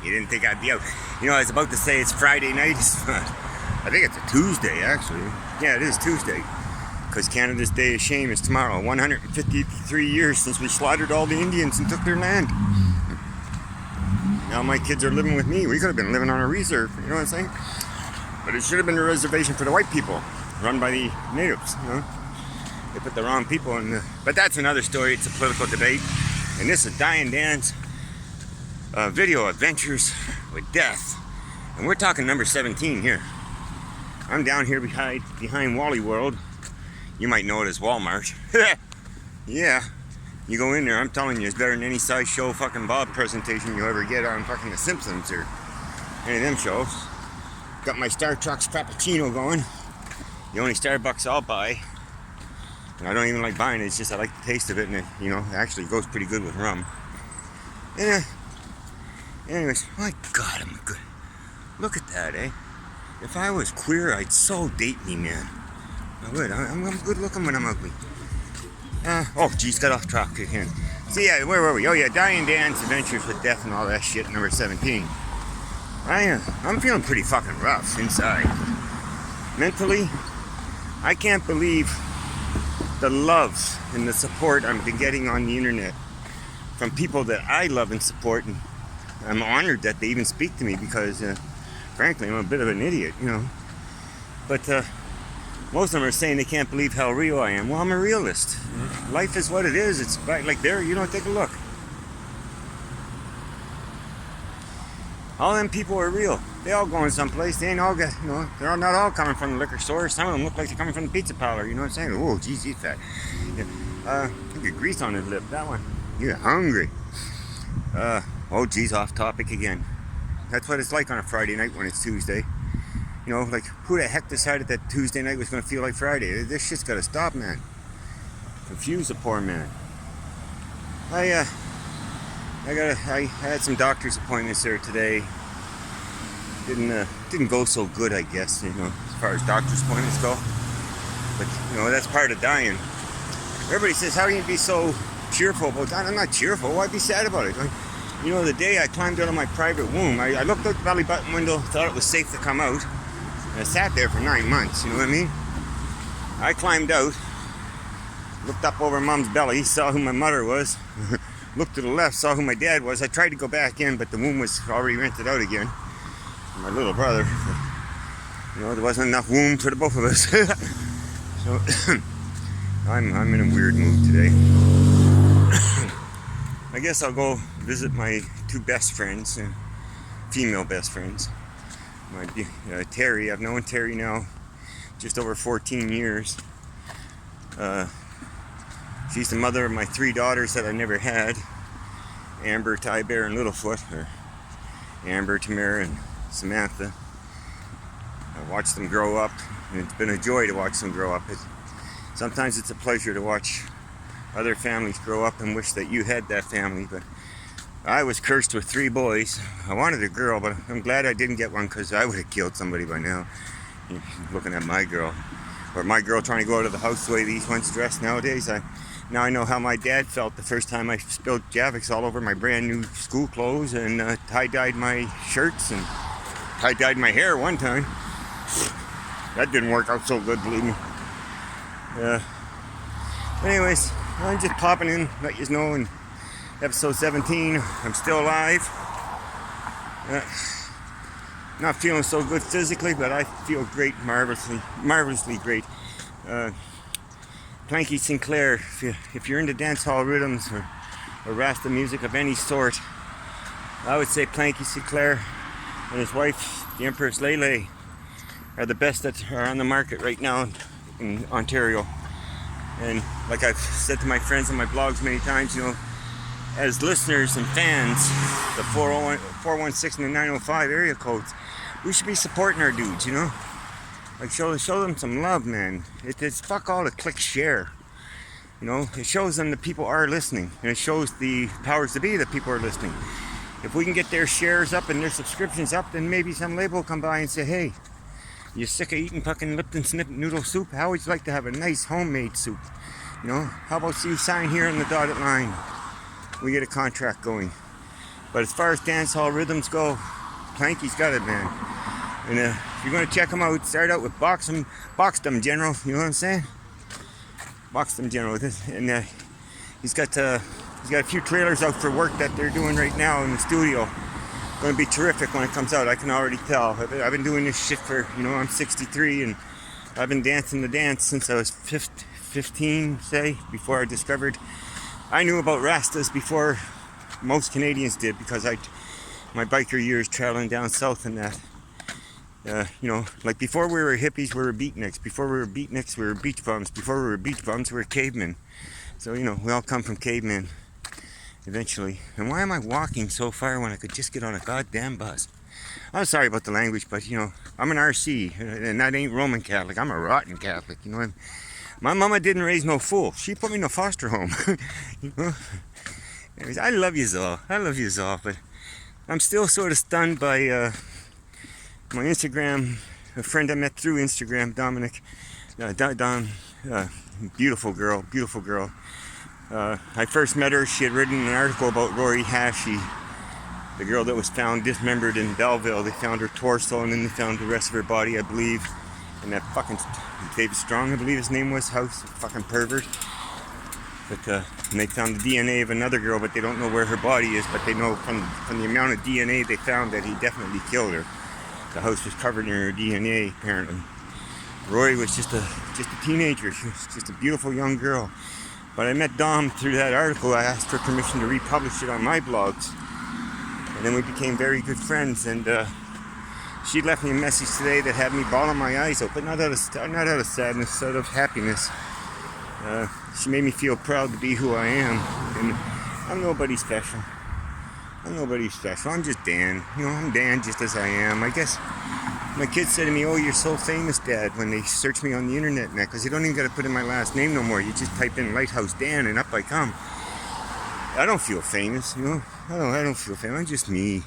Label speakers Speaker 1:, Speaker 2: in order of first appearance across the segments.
Speaker 1: You didn't think I'd be out. You know, I was about to say it's Friday night. I think it's a Tuesday, actually. Yeah, it is Tuesday. Because Canada's Day of Shame is tomorrow. 153 years since we slaughtered all the Indians and took their land. Now my kids are living with me. We could have been living on a reserve, you know what I'm saying? But it should have been a reservation for the white people, run by the natives, you know? They put the wrong people in the... But that's another story. It's a political debate. And this is Dan's video adventures with death. And we're talking number 17 here. I'm down here behind Wally World. You might know it as Walmart. Yeah. You go in there, I'm telling you, it's better than any sideshow fucking Bob presentation you ever get on fucking The Simpsons or any of them shows. Got my Star Trucks Frappuccino going. The only Starbucks I'll buy. And I don't even like buying it, it's just I like the taste of it, and it, you know, actually goes pretty good with rum. And anyways, my God, I'm good. Look at that, eh? If I was queer, I'd so date me, man. I would. I'm good looking when I'm ugly. Oh, geez, got off track again. So yeah, where were we? Oh yeah, Dan's Adventures with Death and all that shit, number 17. I'm feeling pretty fucking rough inside. Mentally, I can't believe the love and the support I've been getting on the internet from people that I love and support, and I'm honored that they even speak to me because, frankly, I'm a bit of an idiot, you know. But most of them are saying they can't believe how real I am. Well, I'm a realist. Life is what it is. It's like there, you know, take a look. All them people are real. They all going someplace. They ain't all got, you know, they're not all coming from the liquor store. Some of them look like they're coming from the pizza parlor. You know what I'm saying? Oh, geez, he's fat. Yeah. Look at grease on his lip. That one. You're hungry. Oh, geez, off topic again. That's what it's like on a Friday night when it's Tuesday. You know, like, who the heck decided that Tuesday night was going to feel like Friday? This shit's got to stop, man. Confuse the poor man. I had some doctor's appointments there today. Didn't go so good, I guess, you know, as far as doctor's appointments go. But, you know, that's part of dying. Everybody says, how can you be so cheerful about that? I'm not cheerful. Why be sad about it? Like, you know, the day I climbed out of my private womb, I looked out the belly button window, thought it was safe to come out. And I sat there for 9 months, you know what I mean? I climbed out, looked up over Mom's belly, saw who my mother was, looked to the left, saw who my dad was. I tried to go back in, but the womb was already rented out again. My little brother. You know, there wasn't enough womb for the both of us. So, I'm in a weird mood today. I guess I'll go visit my two best friends, female best friends. Terry, I've known Terry now just over 14 years. She's the mother of my 3 daughters that I never had. Amber, Ty Bear, and Littlefoot. Or Amber, Tamara, and Samantha. I watched them grow up, and it's been a joy to watch them grow up. Sometimes it's a pleasure to watch other families grow up and wish that you had that family, but I was cursed with 3 boys. I wanted a girl, but I'm glad I didn't get one because I would have killed somebody by now. Looking at my girl. Or my girl trying to go out of the house the way these ones dress nowadays. Now I know how my dad felt the first time I spilled Javix all over my brand new school clothes and tie-dyed my shirts and tie-dyed my hair one time. That didn't work out so good, believe me. Anyways, I'm just popping in, let you know, in episode 17, I'm still alive. Not feeling so good physically, but I feel great, marvelously great. Planky Sinclair, if you're into dance hall rhythms or Rasta music of any sort, I would say Planky Sinclair and his wife, the Empress Lele, are the best that are on the market right now in Ontario. And like I've said to my friends on my blogs many times, you know, as listeners and fans, the 416 and the 905 area codes, we should be supporting our dudes, you know? Like show them some love, man. It's fuck all the click share. You know, it shows them that people are listening. And it shows the powers to be that people are listening. If we can get their shares up and their subscriptions up, then maybe some label will come by and say, hey, you sick of eating fucking Lipton Snip noodle soup? How would you like to have a nice homemade soup? You know, how about you sign here on the dotted line? We get a contract going. But as far as dance hall rhythms go, Planky's got it, man. And if you're going to check him out, start out with Boxdom General, you know what I'm saying? Boxdom General. And he's got a few trailers out for work that they're doing right now in the studio. Going to be terrific when it comes out, I can already tell. I've been doing this shit for, I'm 63, and I've been dancing the dance since I was 15, say, before I discovered. I knew about Rastas before most Canadians did, because my biker years traveling down south and that. Like before we were hippies, we were beatniks. Before we were beatniks, we were beach bums. Before we were beach bums, we were cavemen. So, we all come from cavemen eventually. And why am I walking so far when I could just get on a goddamn bus? I'm sorry about the language, but, I'm an RC, and that ain't Roman Catholic. I'm a rotten Catholic, My mama didn't raise no fool. She put me in a foster home. Anyways, I love you all, but I'm still sort of stunned by my Instagram, a friend I met through Instagram, Dominic, Don, beautiful girl. I first met her, she had written an article about Rory Hashey, the girl that was found dismembered in Belleville. They found her torso, and then they found the rest of her body, I believe. And that fucking David Strong, I believe his name was, house, fucking pervert. But and they found the DNA of another girl, but they don't know where her body is. But they know from the amount of DNA they found that he definitely killed her. The house was covered in her DNA, apparently. Rory was just a teenager. She was just a beautiful young girl. But I met Dom through that article. I asked for permission to republish it on my blogs. And then we became very good friends. And she left me a message today that had me bawling my eyes out, but not out of sadness, out of happiness. She made me feel proud to be who I am. And I'm nobody special. I'm just Dan. I'm Dan just as I am. I guess my kids said to me, "Oh, you're so famous, Dad," when they search me on the internet now, because you don't even got to put in my last name no more. You just type in Lighthouse Dan and up I come. I don't feel famous, I don't feel famous. I'm just me.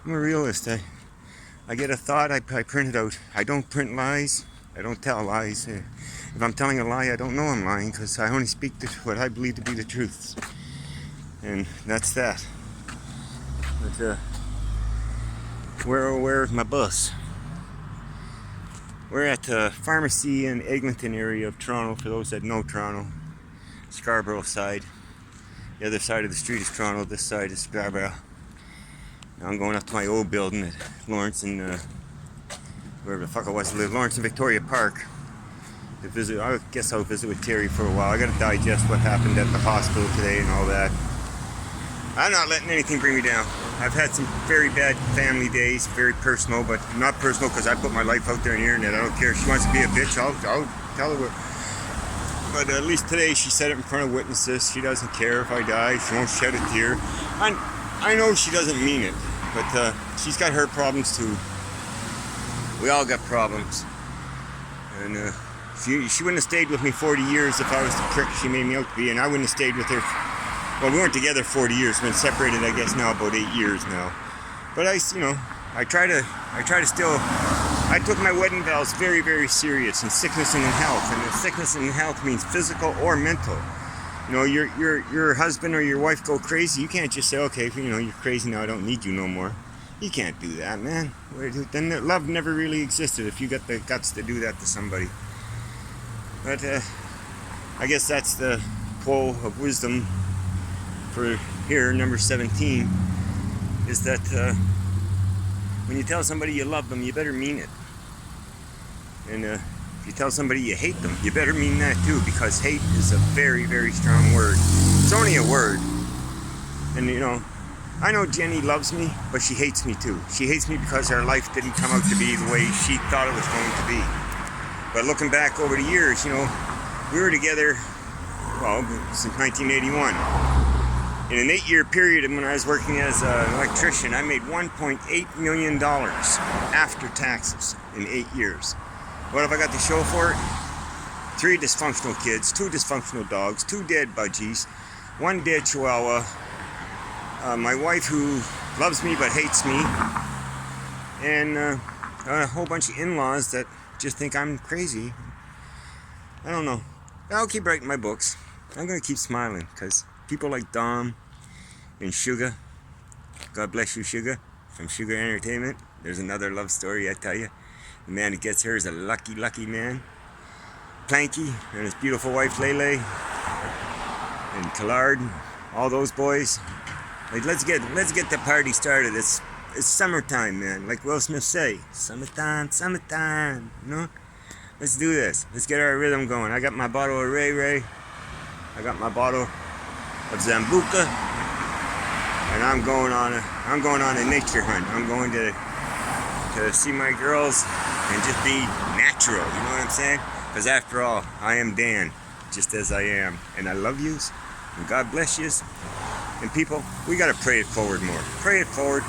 Speaker 1: I'm a realist. I get a thought, I print it out. I don't print lies. I don't tell lies. If I'm telling a lie, I don't know I'm lying, because I only speak what I believe to be the truths. And that's that. But where's my bus? We're at the pharmacy in Eglinton area of Toronto, for those that know Toronto. Scarborough side. The other side of the street is Toronto, this side is Scarborough. Now I'm going up to my old building at Lawrence and wherever the fuck I was to live, Lawrence and Victoria Park. To visit. I guess I'll visit with Terry for a while. I gotta digest what happened at the hospital today and all that. I'm not letting anything bring me down. I've had some very bad family days, very personal, but not personal because I put my life out there on the internet. I don't care if she wants to be a bitch, I'll tell her what. But at least today she said it in front of witnesses. She doesn't care if I die. She won't shed a tear. I know she doesn't mean it, but she's got her problems too. We all got problems. And she wouldn't have stayed with me 40 years if I was the prick she made me out to be, and I wouldn't have stayed with her. Well, we weren't together 40 years. We've been separated, I guess, now about 8 years now. But I try to still. I took my wedding vows very, very serious in sickness and in health. And if sickness and health means physical or mental. Your husband or your wife go crazy. You can't just say, okay, you're crazy now. I don't need you no more. You can't do that, man. Then love never really existed if you got the guts to do that to somebody. But I guess that's the quote of wisdom for here, number 17, is that when you tell somebody you love them, you better mean it. And if you tell somebody you hate them, you better mean that too, because hate is a very, very strong word. It's only a word. And I know Jenny loves me, but she hates me too. She hates me because our life didn't come out to be the way she thought it was going to be. But looking back over the years, we were together, since 1981. In an 8-year period when I was working as an electrician, I made $1.8 million after taxes in 8 years. What have I got to show for it? 3 dysfunctional kids, 2 dysfunctional dogs, 2 dead budgies, 1 dead chihuahua, my wife who loves me but hates me, and a whole bunch of in-laws that just think I'm crazy. I don't know. I'll keep writing my books. I'm going to keep smiling because people like Dom and Sugar, God bless you, Sugar, from Sugar Entertainment. There's another love story, I tell you. The man who gets her is a lucky, lucky man. Planky and his beautiful wife, Lele, and Collard, all those boys. Like, let's get the party started. It's summertime, man. Like Will Smith say, summertime, summertime. You know, let's do this. Let's get our rhythm going. I got my bottle of Ray Ray. I got my bottle of Zambuca, and I'm going on a nature hunt. I'm going to see my girls and just be natural. You know what I'm saying? Because after all, I am Dan, just as I am, and I love yous, and God bless yous. And people, we got to pray it forward more. Pray it forward.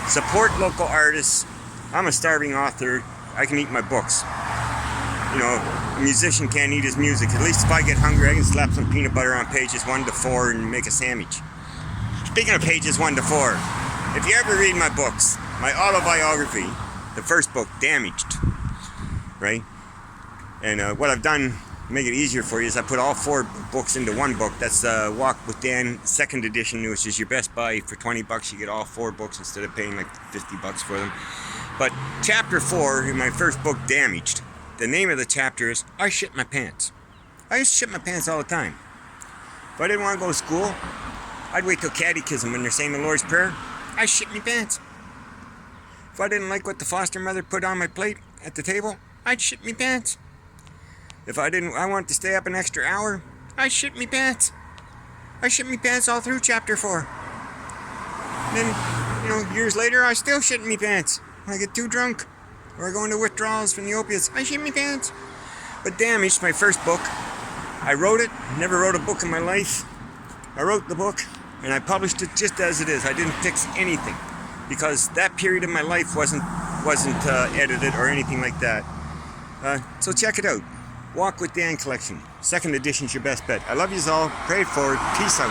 Speaker 1: Support local artists. I'm a starving author. I can eat my books. You know, a musician can't eat his music. At least if I get hungry, I can slap some peanut butter on pages 1 to 4 and make a sandwich. Speaking of pages 1 to 4, if you ever read my books, my autobiography, the first book, Damaged, right? And what I've done to make it easier for you is I put all 4 books into one book. That's Walk with Dan, 2nd edition, which is your best buy. For $20, you get all 4 books instead of paying like $50 for them. But chapter 4 in my first book, Damaged, the name of the chapter is I Shit My Pants. I used to shit my pants all the time. If I didn't want to go to school, I'd wait till catechism when they're saying the Lord's Prayer. I shit my pants. If I didn't like what the foster mother put on my plate at the table, I'd shit my pants. If I wanted to stay up an extra hour, I shit me pants. I shit me pants all through chapter 4. And then, you know, years later, I still shit me pants. When I get too drunk, or I go into withdrawals from the opiates, I shit me pants. But Damaged, my first book, I wrote it, never wrote a book in my life. I wrote the book, and I published it just as it is. I didn't fix anything, because that period of my life wasn't edited or anything like that. So check it out. Walk with Dan collection. 2nd edition's your best bet. I love yous all. Pray it forward. Peace out.